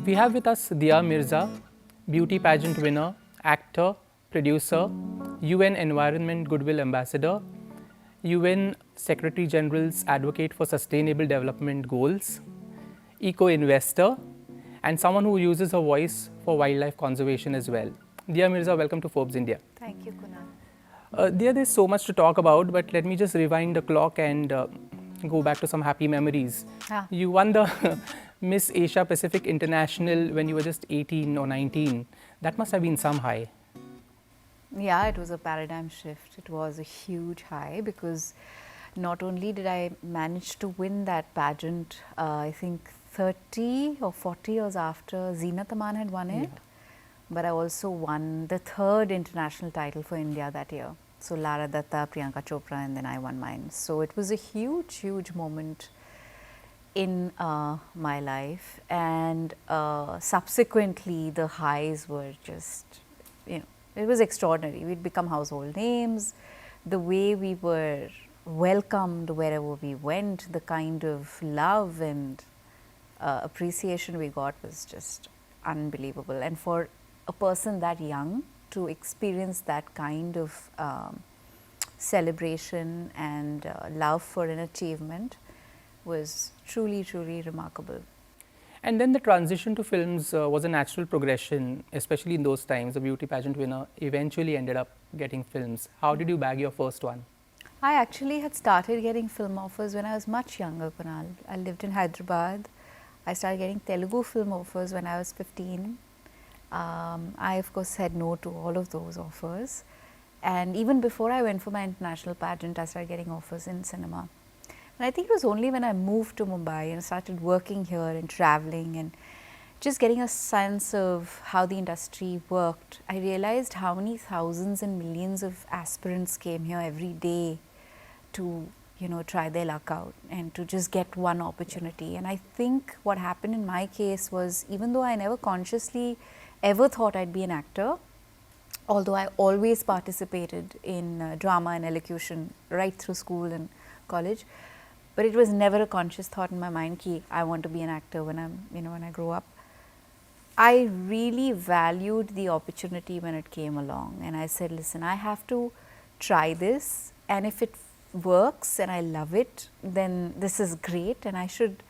We have with us Diya Mirza, beauty pageant winner, actor, producer, UN Environment Goodwill Ambassador, UN Secretary General's Advocate for Sustainable Development Goals, eco-investor, and someone who uses her voice for wildlife conservation as well. Diya Mirza, welcome to Forbes India. Thank you, Kunal. Diya, there's so much to talk about, but let me just rewind the clock and go back to some happy memories. You won the Miss Asia Pacific International when you were just 18 or 19. That must have been some high. Yeah, it was a paradigm shift. It was a huge high because not only did I manage to win that pageant, I think 30 or 40 years after Zeenat Aman had won it, but I also won the third international title for India that year. So Lara Datta, Priyanka Chopra, and then I won mine. So it was a huge, huge moment in my life, and subsequently the highs were just, it was extraordinary. We'd become household names. The way we were welcomed wherever we went, the kind of love and appreciation we got was just unbelievable. And for a person that young to experience that kind of celebration and love for an achievement was truly, truly remarkable. And then the transition to films was a natural progression, especially in those times. A beauty pageant winner eventually ended up getting films. How did you bag your first one? I actually had started getting film offers when I was much younger, Kunal. I lived in Hyderabad. I started getting Telugu film offers when I was 15. I of course said no to all of those offers. And even before I went for my international pageant, I started getting offers in cinema. And I think it was only when I moved to Mumbai and started working here and traveling and just getting a sense of how the industry worked, I realized how many thousands and millions of aspirants came here every day to, try their luck out and to just get one opportunity. And I think what happened in my case was, even though I never consciously ever thought I'd be an actor, although I always participated in drama and elocution right through school and college, but it was never a conscious thought in my mind that I want to be an actor when I grow up. I really valued the opportunity when it came along, and I said, listen, I have to try this, and if it works and I love it, then this is great, and I should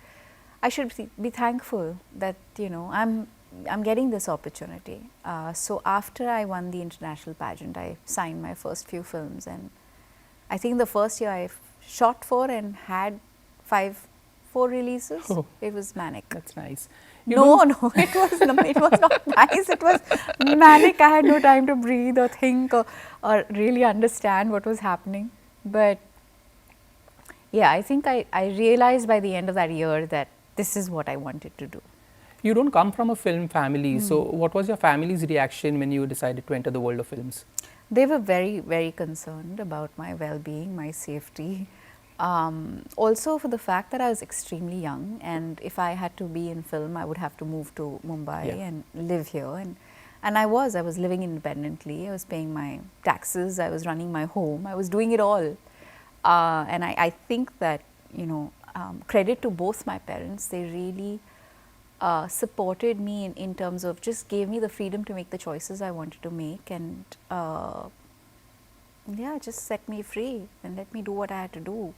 be thankful that I'm getting this opportunity. So after I won the international pageant, I signed my first few films, and I think the first year I shot 4 and had 4 releases. Oh, it was manic. That's nice. It was not nice. It was manic. I had no time to breathe or think or really understand what was happening. But yeah, I think I realized by the end of that year that this is what I wanted to do. You don't come from a film family, so what was your family's reaction when you decided to enter the world of films? They were very, very concerned about my well-being, my safety. Also for the fact that I was extremely young, and if I had to be in film, I would have to move to Mumbai and live here. And I was living independently. I was paying my taxes. I was running my home. I was doing it all. And I think that, credit to both my parents. They really supported me in terms of just gave me the freedom to make the choices I wanted to make, and just set me free and let me do what I had to do.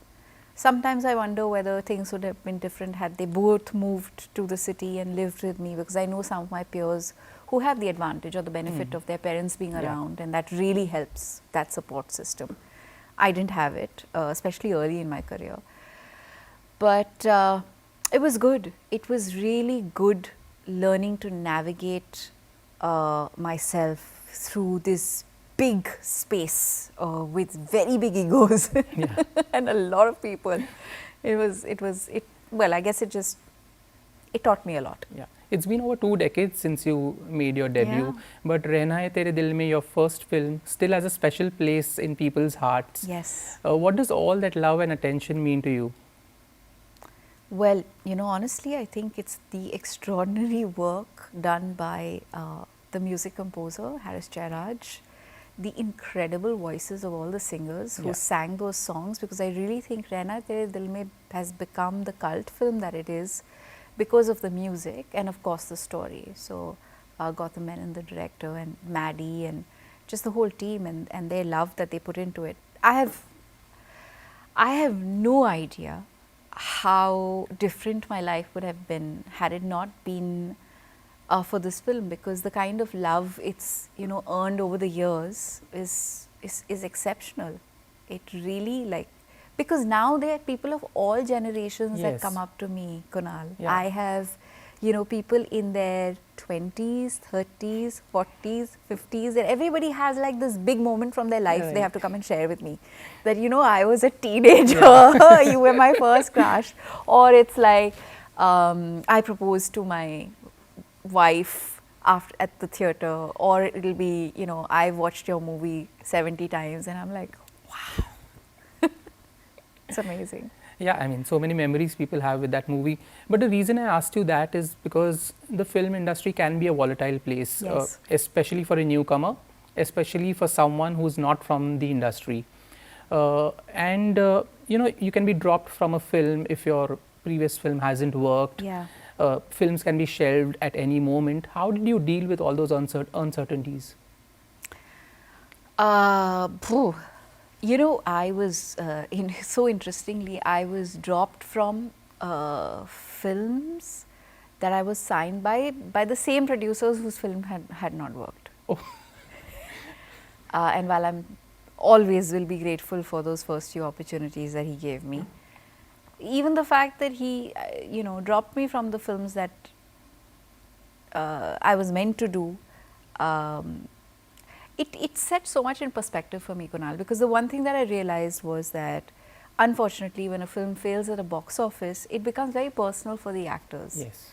Sometimes I wonder whether things would have been different had they both moved to the city and lived with me, because I know some of my peers who have the advantage or the benefit of their parents being around, and that really helps, that support system. I didn't have it, especially early in my career. But it was good. It was really good learning to navigate myself through this big space with very big egos and a lot of people. Well, I guess it taught me a lot. Yeah. It's been over 2 decades since you made your debut, but Rehna Hai Tere Dil Mein, your first film, still has a special place in people's hearts. Yes. What does all that love and attention mean to you? Well, honestly, I think it's the extraordinary work done by the music composer, Haris Jairaj, the incredible voices of all the singers who sang those songs, because I really think Rehna Hai Tere Dil Mein has become the cult film that it is because of the music and of course the story. So Gautam Menon, the director, and Maddie, and just the whole team, and their love that they put into it. I have no idea how different my life would have been had it not been for this film, because the kind of love it's earned over the years is exceptional. It really, like, because now there are people of all generations that Yes. come up to me, Kunal. Yeah. I have people in their 20s, 30s, 40s, 50s, and everybody has like this big moment from their life they Right. have to come and share with me. That I was a teenager, you were my first crush, or it's like I proposed to my wife after at the theater, or it'll be I watched your movie 70 times, and I'm like, wow, it's amazing. Yeah, I mean, so many memories people have with that movie. But the reason I asked you that is because the film industry can be a volatile place, Yes. especially for a newcomer, especially for someone who's not from the industry. And you can be dropped from a film if your previous film hasn't worked. Yeah. Films can be shelved at any moment. How did you deal with all those uncertainties? Phew. I was, so interestingly, I was dropped from films that I was signed by the same producers whose film had not worked. Oh. And while I'm always will be grateful for those first few opportunities that he gave me, even the fact that he, dropped me from the films that I was meant to do, it set so much in perspective for me, Kunal, because the one thing that I realized was that unfortunately when a film fails at a box office, it becomes very personal for the actors. Yes.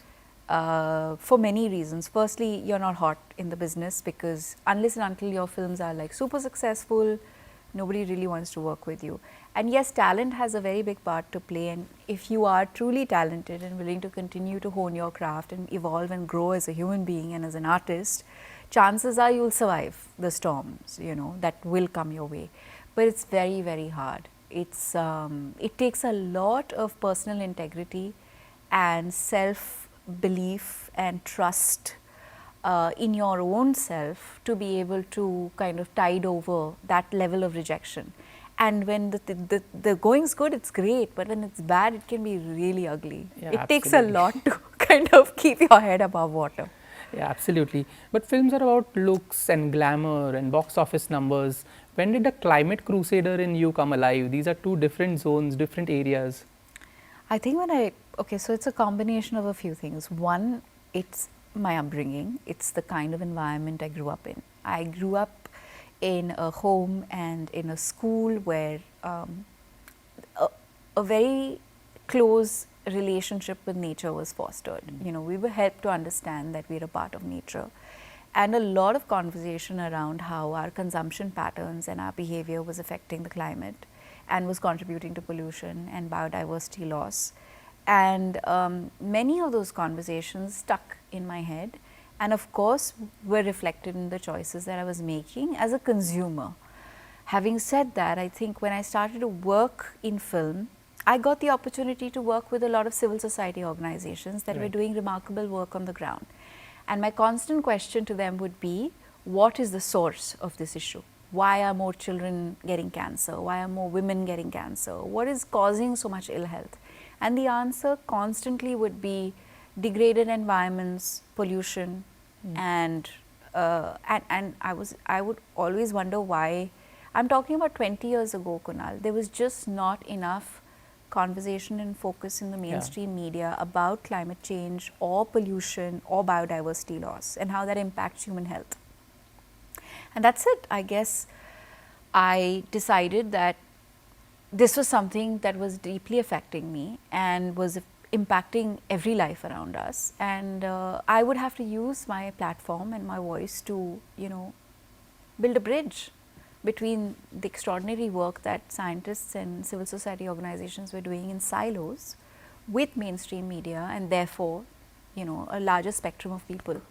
For many reasons. Firstly, you're not hot in the business, because unless and until your films are like super successful, nobody really wants to work with you. And yes, talent has a very big part to play, and if you are truly talented and willing to continue to hone your craft and evolve and grow as a human being and as an artist, chances are you'll survive the storms, that will come your way. But it's very, very hard. It's it takes a lot of personal integrity and self-belief and trust in your own self to be able to kind of tide over that level of rejection. And when the going's good, it's great, but when it's bad, it can be really ugly. Yeah, it takes a absolutely. lot to kind of keep your head above water. Yeah, absolutely. But films are about looks and glamour and box office numbers. When did the climate crusader in you come alive? These are two different zones, different areas. I think so it's a combination of a few things. One, it's my upbringing. It's the kind of environment I grew up in. I grew up in a home and in a school where a very close relationship with nature was fostered. We were helped to understand that we're a part of nature, and a lot of conversation around how our consumption patterns and our behavior was affecting the climate and was contributing to pollution and biodiversity loss. And many of those conversations stuck in my head, and of course were reflected in the choices that I was making as a consumer. Having said that, I think when I started to work in film, I got the opportunity to work with a lot of civil society organizations that were Right. doing remarkable work on the ground. And my constant question to them would be, what is the source of this issue? Why are more children getting cancer? Why are more women getting cancer? What is causing so much ill health? And the answer constantly would be degraded environments, pollution, and I would always wonder why. I'm talking about 20 years ago, Kunal. There was just not enough conversation and focus in the mainstream media about climate change or pollution or biodiversity loss and how that impacts human health. And that's it. I guess I decided that this was something that was deeply affecting me and was impacting every life around us, and I would have to use my platform and my voice to build a bridge between the extraordinary work that scientists and civil society organizations were doing in silos with mainstream media, and therefore a larger spectrum of people.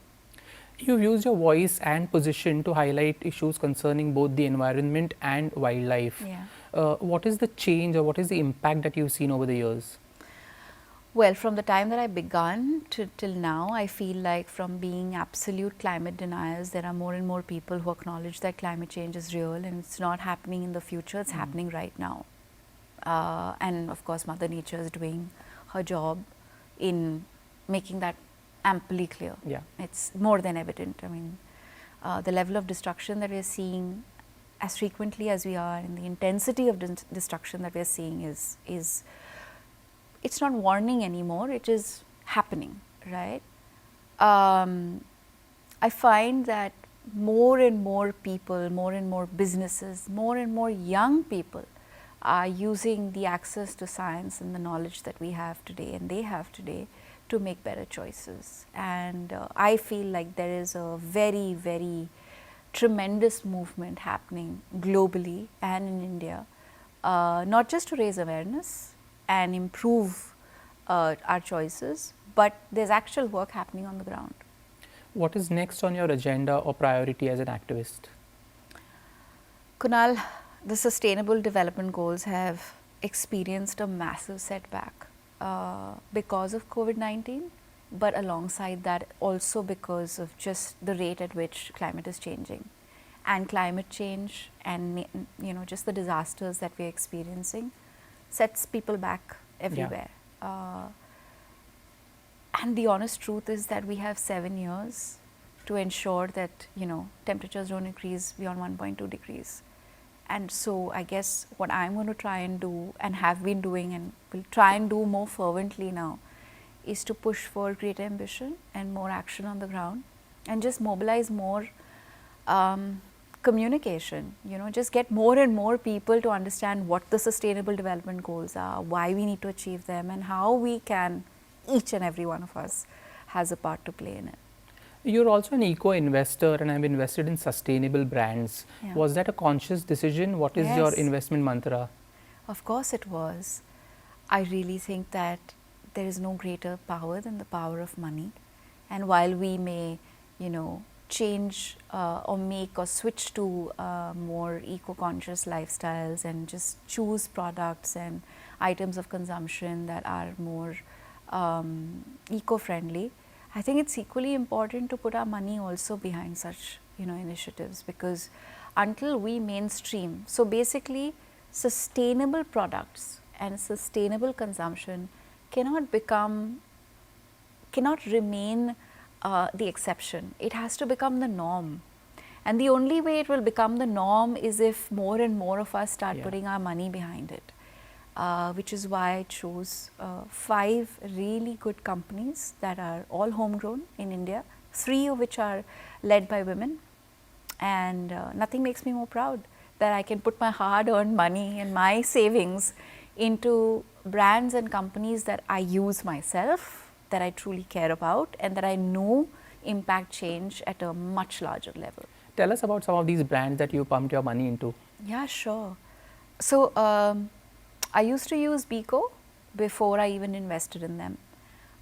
You've used your voice and position to highlight issues concerning both the environment and wildlife. Yeah. What is the change or what is the impact that you've seen over the years? Well, from the time that I begun till now, I feel like from being absolute climate deniers, there are more and more people who acknowledge that climate change is real and it's not happening in the future, it's happening right now. And of course, Mother Nature is doing her job in making that amply clear. Yeah. It's more than evident. I mean, the level of destruction that we are seeing as frequently as we are, and the intensity of destruction that we are seeing is it's not warning anymore, it is happening, right? I find that more and more people, more and more businesses, more and more young people are using the access to science and the knowledge that we have today and they have today to make better choices. And I feel like there is a very, very tremendous movement happening globally and in India, not just to raise awareness and improve our choices, but there's actual work happening on the ground. What is next on your agenda or priority as an activist? Kunal, the Sustainable Development Goals have experienced a massive setback because of COVID-19, but alongside that also because of just the rate at which climate is changing. And climate change and just the disasters that we're experiencing sets people back everywhere. Yeah. And the honest truth is that we have 7 years to ensure that temperatures don't increase beyond 1.2 degrees. And so I guess what I'm going to try and do and have been doing and will try and do more fervently now is to push for greater ambition and more action on the ground and just mobilize more communication, just get more and more people to understand what the Sustainable Development Goals are, why we need to achieve them, and how we can, each and every one of us has a part to play in it. You're also an eco-investor and have invested in sustainable brands. Yeah. Was that a conscious decision? What is your investment mantra? Of course it was. I really think that there is no greater power than the power of money. And while we may, change or make or switch to more eco-conscious lifestyles and just choose products and items of consumption that are more eco-friendly, I think it's equally important to put our money also behind such initiatives, because until we mainstream, so basically sustainable products and sustainable consumption cannot remain the exception. It has to become the norm. And the only way it will become the norm is if more and more of us start putting our money behind it. Which is why I chose 5 really good companies that are all homegrown in India, 3 of which are led by women, and nothing makes me more proud that I can put my hard-earned money and my savings into brands and companies that I use myself, that I truly care about, and that I know impact change at a much larger level. Tell us about some of these brands that you pumped your money into. Yeah, sure. So, I used to use Biko before I even invested in them.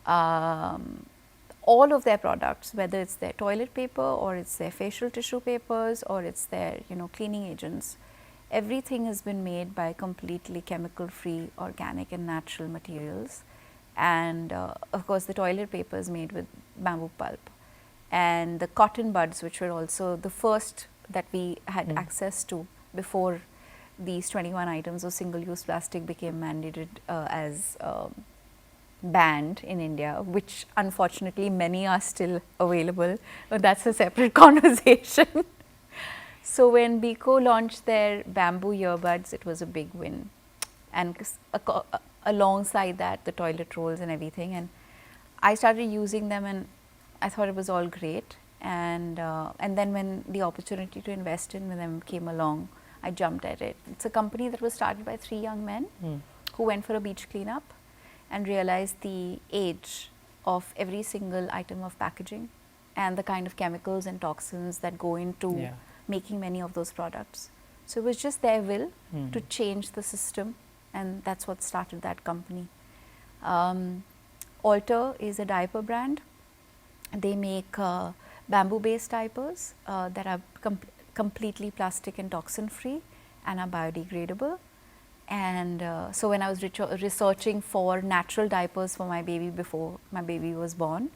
All of their products, whether it's their toilet paper or it's their facial tissue papers or it's their cleaning agents, everything has been made by completely chemical-free, organic and natural materials. And of course, the toilet paper is made with bamboo pulp. And the cotton buds, which were also the first that we had access to before these 21 items of single-use plastic became mandated as banned in India, which unfortunately many are still available, but that's a separate conversation. So when Biko launched their bamboo earbuds, it was a big win. And alongside that, the toilet rolls and everything. And I started using them and I thought it was all great. And then when the opportunity to invest in them came along, I jumped at it. It's a company that was started by 3 young men who went for a beach cleanup and realized the age of every single item of packaging and the kind of chemicals and toxins that go into making many of those products. So it was just their will to change the system, and that's what started that company. Alter is a diaper brand. They make bamboo-based diapers that are completely plastic and toxin free and are biodegradable. And so when I was researching for natural diapers for my baby before my baby was born,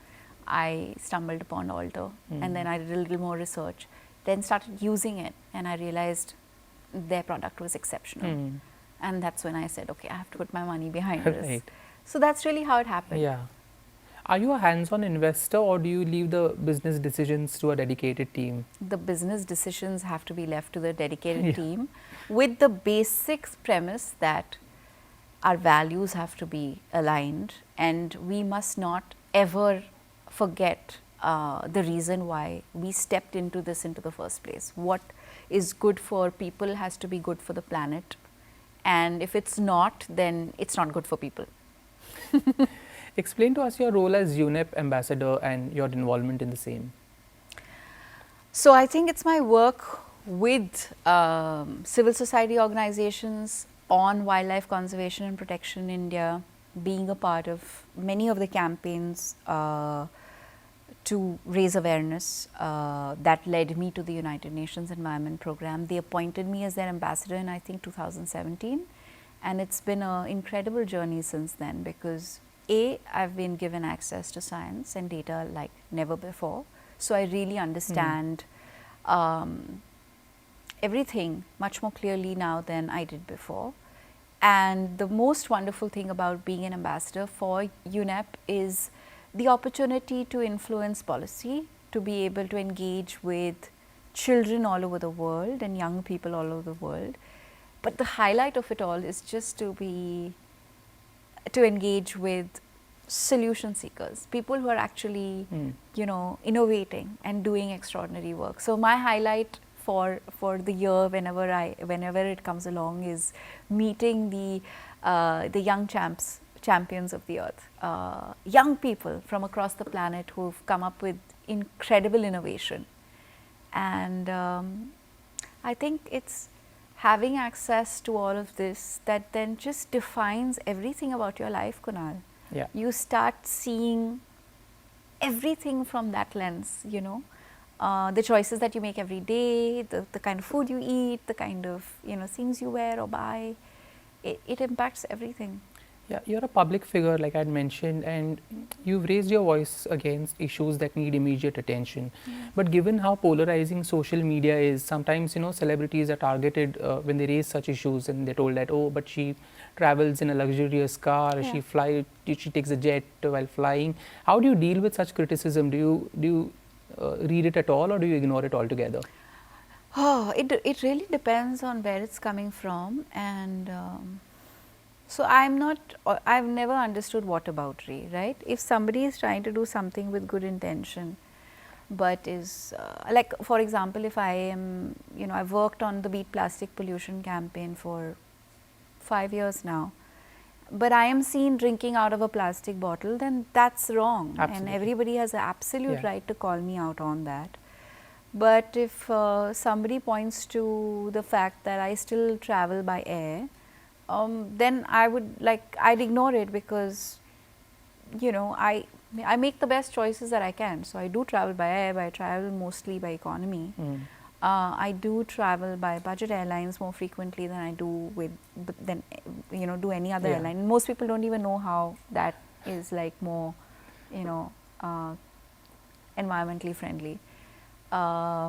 I stumbled upon Alter, and then I did a little more research, then started using it, and I realized their product was exceptional. And that's when I said, okay, I have to put my money behind this. Right. So that's really how it happened. Yeah. Are you a hands-on investor, or do you leave the business decisions to a dedicated team? The business decisions have to be left to the dedicated Yeah. team, with the basic premise that our values have to be aligned, and we must not ever forget the reason why we stepped into this into the first place. What is good for people has to be good for the planet, and if it's not, then it's not good for people. Explain to us your role as UNEP ambassador and your involvement in the same. So I think it's my work with civil society organizations on wildlife conservation and protection in India, being a part of many of the campaigns to raise awareness that led me to the United Nations Environment Programme. They appointed me as their ambassador in, I think, 2017, and it's been an incredible journey since then, because I've been given access to science and data like never before. So I really understand everything much more clearly now than I did before. And the most wonderful thing about being an ambassador for UNEP is the opportunity to influence policy, to be able to engage with children all over the world and young people all over the world. But the highlight of it all is just to engage with solution seekers, people who are actually, you know, innovating and doing extraordinary work. So my highlight for the year, whenever it comes along, is meeting the young champions of the earth, young people from across the planet who've come up with incredible innovation. And I think it's having access to all of this that then just defines everything about your life, Kunal. Yeah. You start seeing everything from that lens, you know. The choices that you make every day, the kind of food you eat, the kind of, you know, things you wear or buy, it impacts everything. Yeah, you're a public figure, like I had mentioned, and you've raised your voice against issues that need immediate attention. But given how polarizing social media is, sometimes, you know, celebrities are targeted when they raise such issues, and they're told that, oh, but she travels in a luxurious car, she takes a jet while flying. How do you deal with such criticism? Do you read it at all, or do you ignore it altogether? Oh, it really depends on where it's coming from, and so I've never understood whataboutry, right? If somebody is trying to do something with good intention, but is like, for example, if I am, you know, I've worked on the Beat Plastic Pollution campaign for 5 years now, but I am seen drinking out of a plastic bottle, then that's wrong. Absolutely. And everybody has an absolute right to call me out on that. But if somebody points to the fact that I still travel by air, then I'd ignore it, because, you know, I make the best choices that I can. So I do travel by air, but I travel mostly by economy. I do travel by budget airlines more frequently than I do do any other airline. Most people don't even know how that is like more, you know, environmentally friendly. But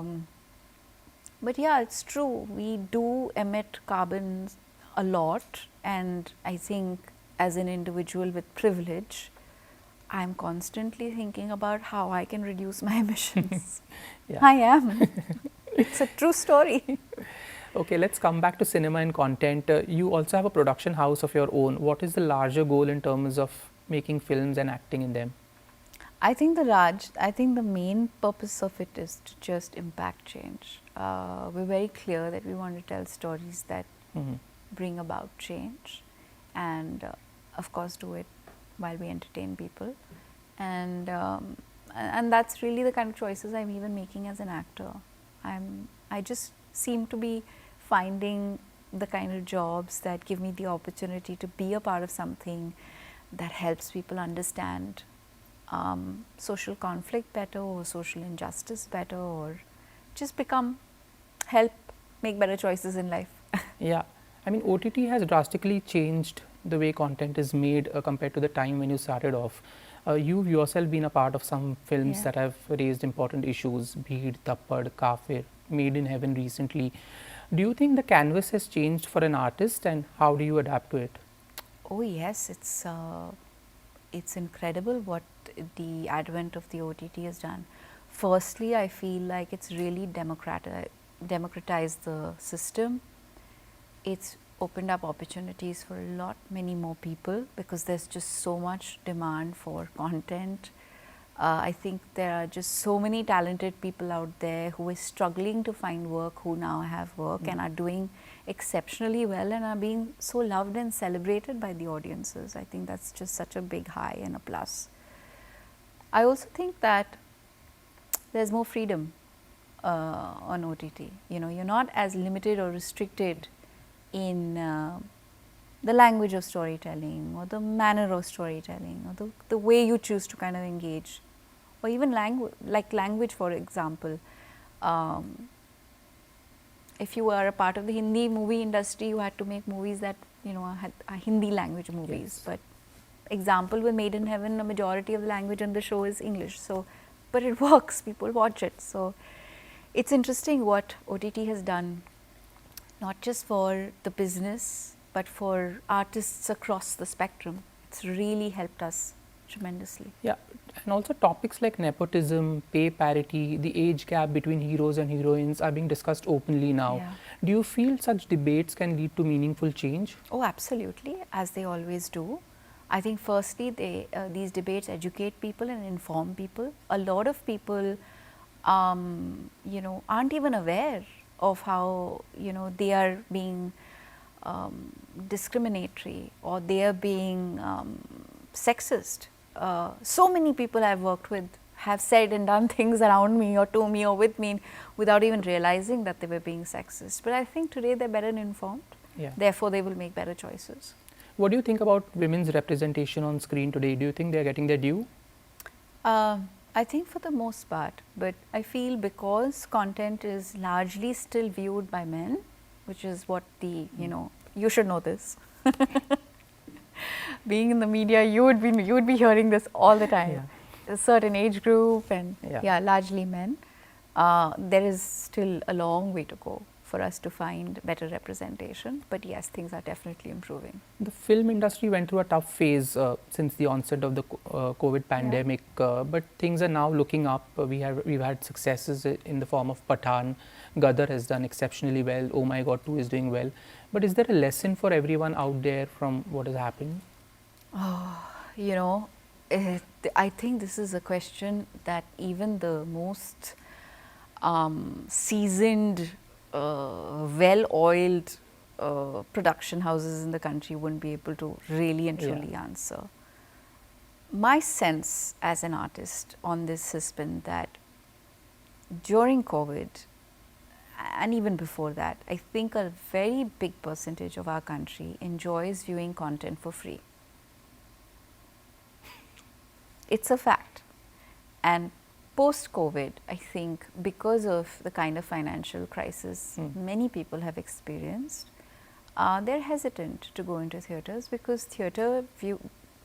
yeah, it's true. We do emit carbon a lot, and I think as an individual with privilege, I'm constantly thinking about how I can reduce my emissions. I am. It's a true story. Okay, let's come back to cinema and content. You also have a production house of your own. What is the larger goal in terms of making films and acting in them? I think the main purpose of it is to just impact change. We're very clear that we want to tell stories that bring about change, and of course do it while we entertain people, and that's really the kind of choices I'm even making as an actor. I just seem to be finding the kind of jobs that give me the opportunity to be a part of something that helps people understand social conflict better, or social injustice better, or just help make better choices in life. Yeah, I mean, OTT has drastically changed the way content is made compared to the time when you started off. You've yourself been a part of some films Yeah. that have raised important issues, Bheed, Tappad, Kafir, Made in Heaven recently. Do you think the canvas has changed for an artist, and how do you adapt to it? Oh yes, it's incredible what the advent of the OTT has done. Firstly, I feel like it's really democratized the system. It's opened up opportunities for a lot many more people because there's just so much demand for content. I think there are just so many talented people out there who are struggling to find work, who now have work and are doing exceptionally well and are being so loved and celebrated by the audiences. I think that's just such a big high and a plus. I also think that there's more freedom on OTT. You know, you're not as limited or restricted in the language of storytelling or the manner of storytelling or the way you choose to kind of engage, or even language, for example. If you were a part of the Hindi movie industry, you had to make movies that, you know, had Hindi language movies. Yes. But example, with Made in Heaven, a majority of the language in the show is English. So, but it works, people watch it. So, it's interesting what OTT has done, not just for the business, but for artists across the spectrum. It's really helped us tremendously. Yeah, and also topics like nepotism, pay parity, the age gap between heroes and heroines are being discussed openly now. Yeah. Do you feel such debates can lead to meaningful change? Oh, absolutely, as they always do. I think firstly, these debates educate people and inform people. A lot of people, you know, aren't even aware of how, you know, they are being discriminatory or they are being sexist. So many people I've worked with have said and done things around me or to me or with me without even realizing that they were being sexist. But I think today they're better informed. Yeah. Therefore, they will make better choices. What do you think about women's representation on screen today? Do you think they're getting their due? I think for the most part, but I feel because content is largely still viewed by men, which is what the, you know, you should know this. Being in the media, you would be hearing this all the time. Yeah. A certain age group and Yeah. largely men. There is still a long way to go for us to find better representation, but yes, things are definitely improving. The film industry went through a tough phase since the onset of the COVID pandemic, but things are now looking up. We've had successes in the form of Pathan. Gadar has done exceptionally well. Oh My God 2 is doing well. But is there a lesson for everyone out there from what is happening? You know, I think this is a question that even the most seasoned, well-oiled production houses in the country wouldn't be able to really and truly answer. My sense as an artist on this has been that during COVID and even before that, I think a very big percentage of our country enjoys viewing content for free. It's a fact. And post-COVID, I think because of the kind of financial crisis many people have experienced, they're hesitant to go into theatres because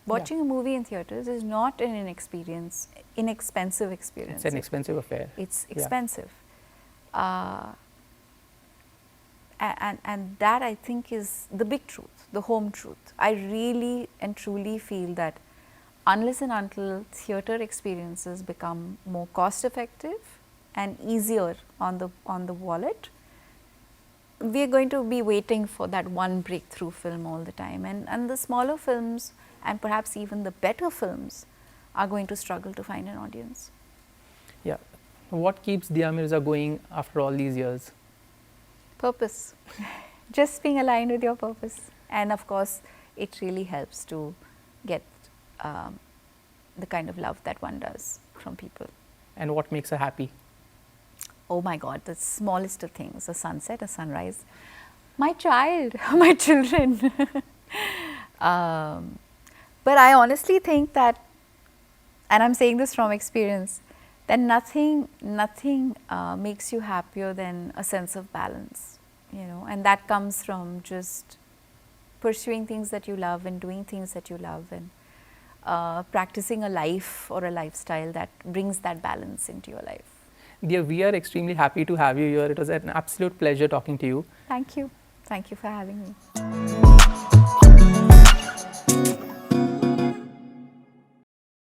watching a movie in theatres is not an inexpensive experience. It's an expensive affair. It's expensive. And that I think is the big truth, the home truth. I really and truly feel that unless and until theatre experiences become more cost effective and easier on the wallet, we are going to be waiting for that one breakthrough film all the time, and the smaller films and perhaps even the better films are going to struggle to find an audience. Yeah. What keeps Dia Mirza going after all these years? Purpose. Just being aligned with your purpose, and of course it really helps to get the kind of love that one does from people. And what makes her happy? Oh my God, the smallest of things, a sunset, a sunrise, my child, my children. But I honestly think that, and I'm saying this from experience, that nothing makes you happier than a sense of balance. you know, and that comes from just pursuing things that you love and doing things that you love, and practicing a life or a lifestyle that brings that balance into your life. Dear, we are extremely happy to have you here. It was an absolute pleasure talking to you. Thank you. Thank you for having me.